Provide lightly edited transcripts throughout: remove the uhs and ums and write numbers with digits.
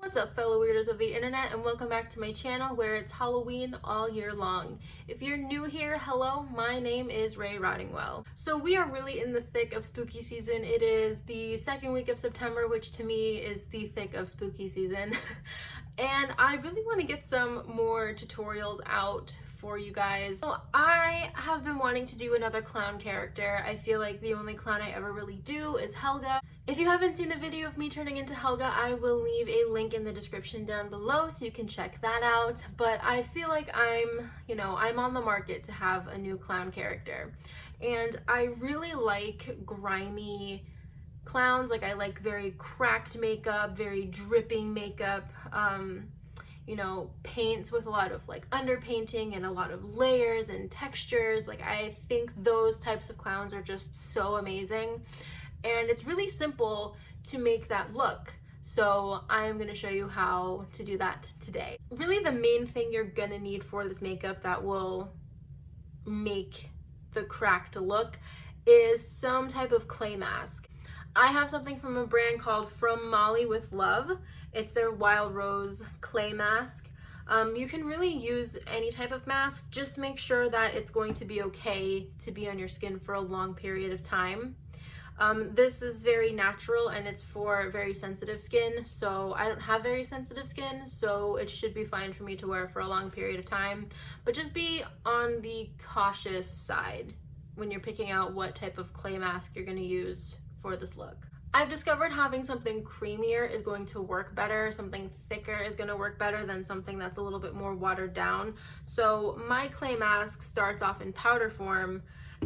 What's up, fellow weirdos of the internet, and welcome back to my channel where it's Halloween all year long. If you're new here, hello, my name is Ray Rottingwell. So we are really in the thick of spooky season. It is the second week of September, which to me is the thick of spooky season. And I really want to get some more tutorials out for you guys. So I have been wanting to do another clown character. I feel like the only clown I ever really do is Helga. If you haven't seen the video of me turning into Helga, I will leave a link in the description down below so you can check that out. But I feel like I'm on the market to have a new clown character. And I really like grimy clowns. Like, I like very cracked makeup, very dripping makeup, paints with a lot of like underpainting and a lot of layers and textures. Like, I think those types of clowns are just so amazing. And it's really simple to make that look. So I'm gonna show you how to do that today. Really, the main thing you're gonna need for this makeup that will make the cracked look is some type of clay mask. I have something from a brand called From Molly with Love. It's their Wild Rose clay mask. You can really use any type of mask. Just make sure that it's going to be okay to be on your skin for a long period of time. This is very natural and it's for very sensitive skin, so I don't have very sensitive skin, so it should be fine for me to wear for a long period of time. But just be on the cautious side when you're picking out what type of clay mask you're going to use for this look. I've discovered having something creamier is going to work better, something thicker is going to work better than something that's a little bit more watered down. So my clay mask starts off in powder form,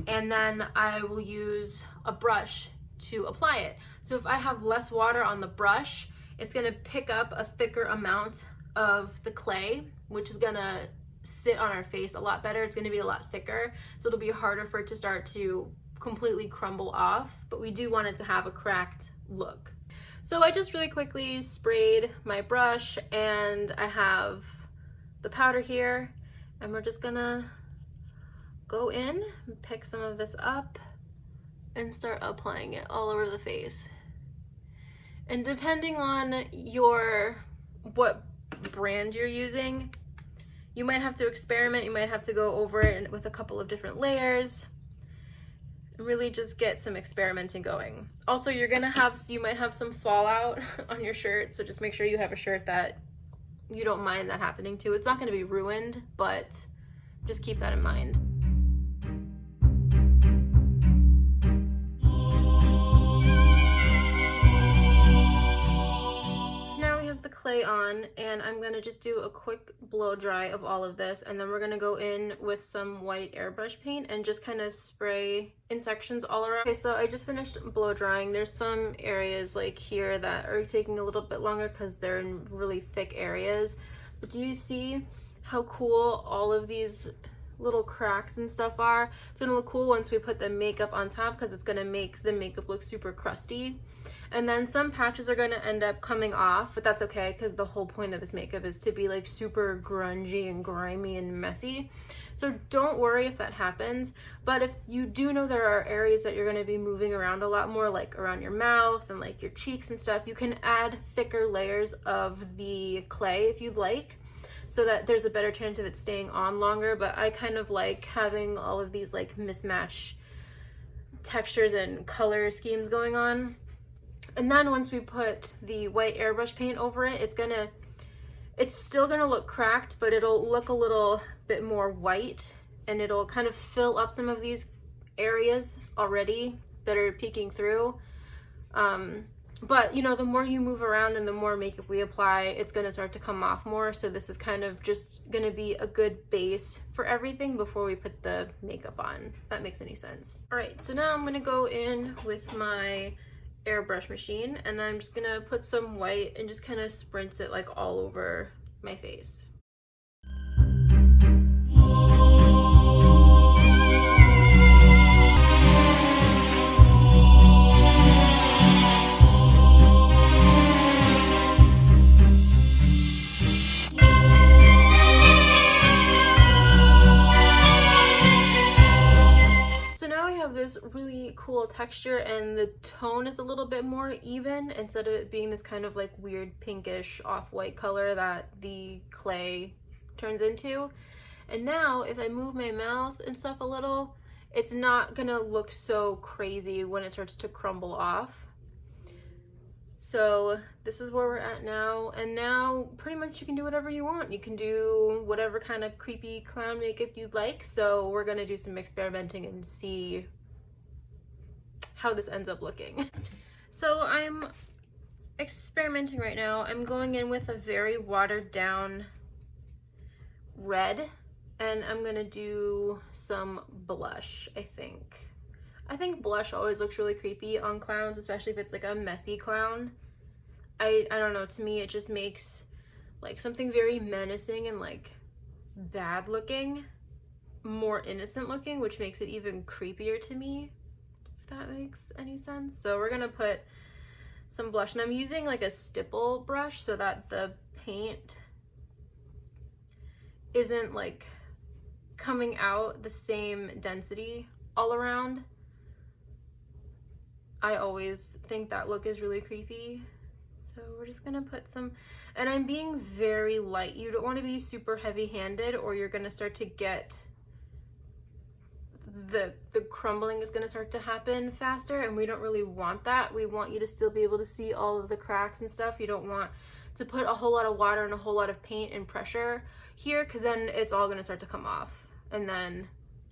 and then I will use a brush to apply it. So if I have less water on the brush, it's going to pick up a thicker amount of the clay, which is going to sit on our face a lot better. It's going to be a lot thicker, so it'll be harder for it to start to completely crumble off, but we do want it to have a cracked look. So I just really quickly sprayed my brush, and I have the powder here, and we're just gonna go in, pick some of this up, and start applying it all over the face. And depending on what brand you're using, you might have to experiment, you might have to go over it with a couple of different layers. Really just get some experimenting going. Also, you might have some fallout on your shirt, so just make sure you have a shirt that you don't mind that happening to. It's not going to be ruined, but just keep that in mind. The clay on, and I'm gonna just do a quick blow dry of all of this, and then we're gonna go in with some white airbrush paint and just kind of spray in sections all around. Okay, so I just finished blow drying. There's some areas like here that are taking a little bit longer because they're in really thick areas, but do you see how cool all of these little cracks and stuff are? It's gonna look cool once we put the makeup on top because it's gonna make the makeup look super crusty. And then some patches are gonna end up coming off, but that's okay because the whole point of this makeup is to be like super grungy and grimy and messy. So don't worry if that happens, but if you do know there are areas that you're gonna be moving around a lot more, like around your mouth and like your cheeks and stuff, you can add thicker layers of the clay if you'd like, so that there's a better chance of it staying on longer. But I kind of like having all of these like mismatch textures and color schemes going on. And then once we put the white airbrush paint over it, it's still gonna look cracked, but it'll look a little bit more white, and it'll kind of fill up some of these areas already that are peeking through. But the more you move around and the more makeup we apply, it's gonna start to come off more. So this is kind of just gonna be a good base for everything before we put the makeup on, if that makes any sense. All right, so now I'm gonna go in with my airbrush machine, and I'm just gonna put some white and just kind of spritz it like all over my face. So now we have this really cool actual texture, and the tone is a little bit more even instead of it being this kind of like weird pinkish off-white color that the clay turns into. And now if I move my mouth and stuff a little, it's not gonna look so crazy when it starts to crumble off. So this is where we're at now, and now pretty much you can do whatever you want. You can do whatever kind of creepy clown makeup you'd like. So we're gonna do some experimenting and see how this ends up looking. So I'm experimenting right now. I'm going in with a very watered down red, and I'm gonna do some blush, I think. I think blush always looks really creepy on clowns, especially if it's like a messy clown. I don't know, to me it just makes like something very menacing and like bad looking more innocent looking, which makes it even creepier to me, if that makes any sense. So we're gonna put some blush, and I'm using like a stipple brush so that the paint isn't like coming out the same density all around. I always think that look is really creepy. So we're just gonna put some, and I'm being very light. You don't want to be super heavy-handed or you're gonna start to get the crumbling is gonna start to happen faster, and we don't really want that. We want you to still be able to see all of the cracks and stuff. You don't want to put a whole lot of water and a whole lot of paint and pressure here, because then it's all gonna start to come off, and then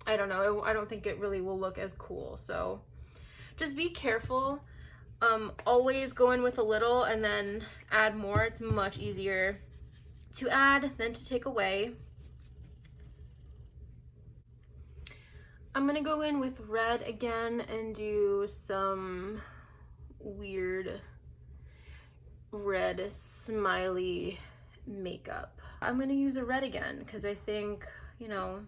I don't know, I don't think it really will look as cool. So just be careful. Always go in with a little and then add more. It's much easier to add than to take away. I'm gonna go in with red again and do some weird red smiley makeup. I'm gonna use a red again because I think, you know,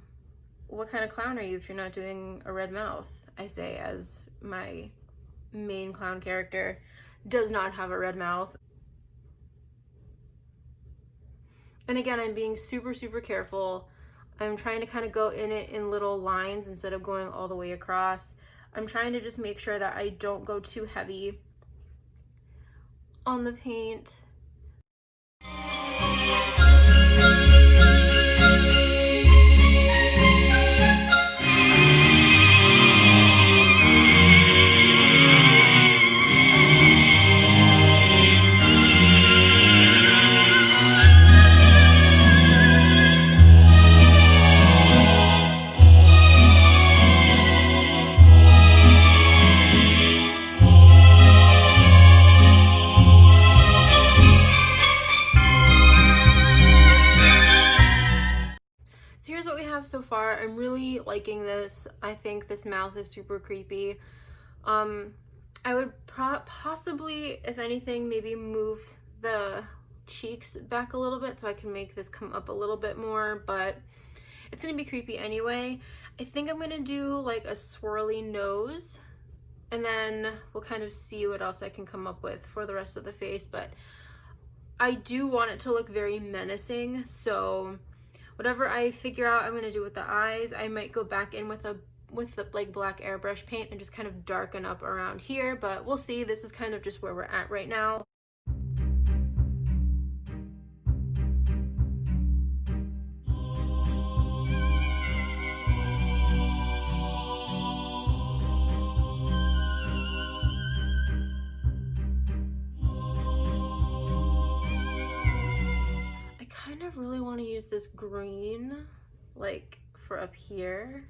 what kind of clown are you if you're not doing a red mouth? I say as my main clown character does not have a red mouth. And again, I'm being super careful. I'm trying to kind of go in it in little lines instead of going all the way across. I'm trying to just make sure that I don't go too heavy on the paint. So far, I'm really liking this. I think this mouth is super creepy. I would possibly, if anything, maybe move the cheeks back a little bit so I can make this come up a little bit more, but it's gonna be creepy anyway. I think I'm gonna do like a swirly nose, and then we'll kind of see what else I can come up with for the rest of the face. But I do want it to look very menacing, so whatever I figure out I'm gonna do with the eyes, I might go back in with the like black airbrush paint and just kind of darken up around here, but we'll see. This is kind of just where we're at right now. Really want to use this green like for up here,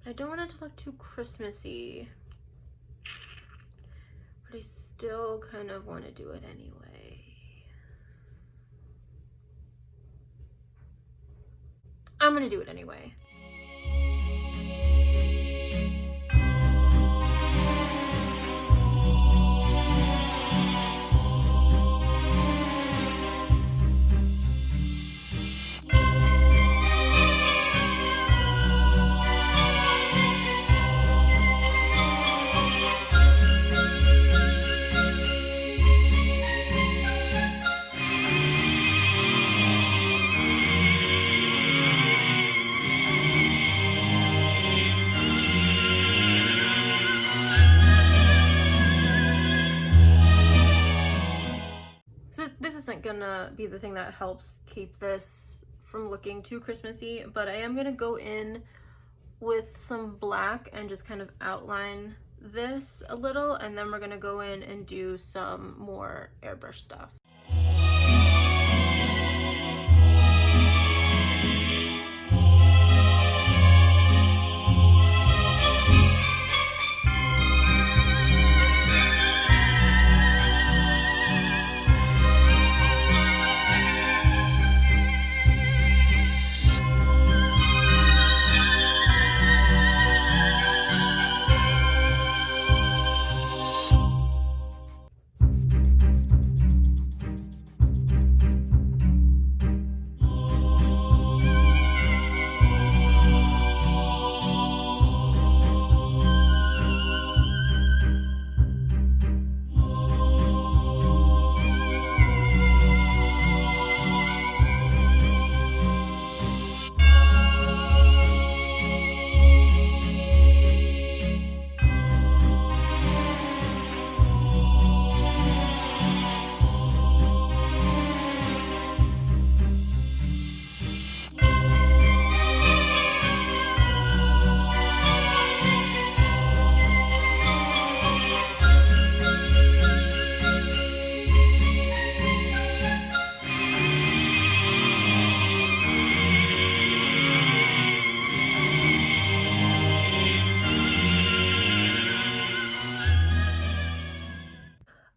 but I don't want it to look too Christmassy, but I still kind of want to do it anyway. I'm gonna do it anyway. This isn't gonna be the thing that helps keep this from looking too Christmassy, but I am gonna go in with some black and just kind of outline this a little, and then we're gonna go in and do some more airbrush stuff.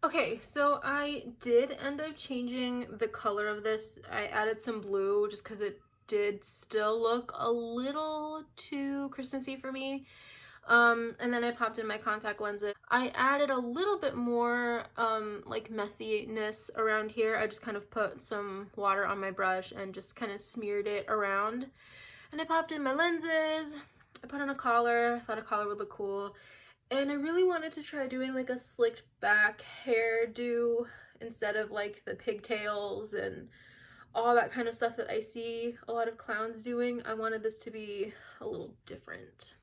Okay, so I did end up changing the color of this. I added some blue just because it did still look a little too Christmassy for me. And then I popped in my contact lenses. I added a little bit more like messiness around here. I just kind of put some water on my brush and just kind of smeared it around. And I popped in my lenses. I put on a collar. I thought a collar would look cool. And I really wanted to try doing like a slicked back hairdo instead of like the pigtails and all that kind of stuff that I see a lot of clowns doing. I wanted this to be a little different.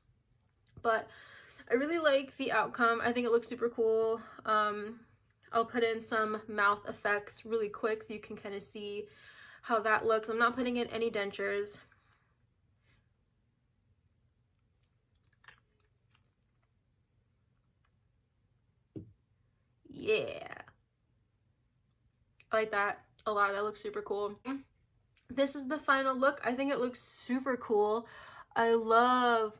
But I really like the outcome. I think it looks super cool. I'll put in some mouth effects really quick so you can kind of see how that looks. I'm not putting in any dentures. Yeah, I like that a lot. That looks super cool. This is the final look. I think it looks super cool. I love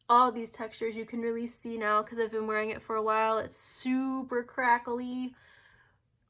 all these textures. You can really see now because I've been wearing it for a while. It's super crackly.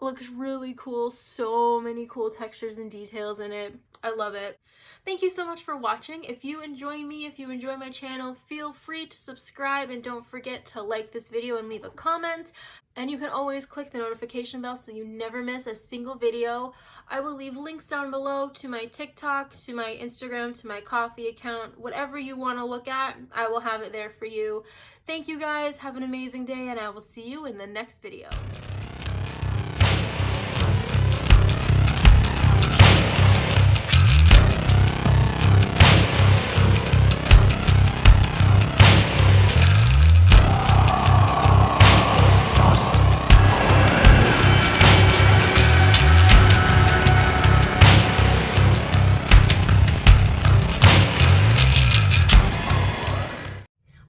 Looks really cool. So many cool textures and details in it. I love it. Thank you so much for watching. If you enjoy me, if you enjoy my channel, feel free to subscribe and don't forget to like this video and leave a comment. And you can always click the notification bell so you never miss a single video. I will leave links down below to my TikTok, to my Instagram, to my Ko-fi account. Whatever you want to look at, I will have it there for you. Thank you guys. Have an amazing day, and I will see you in the next video.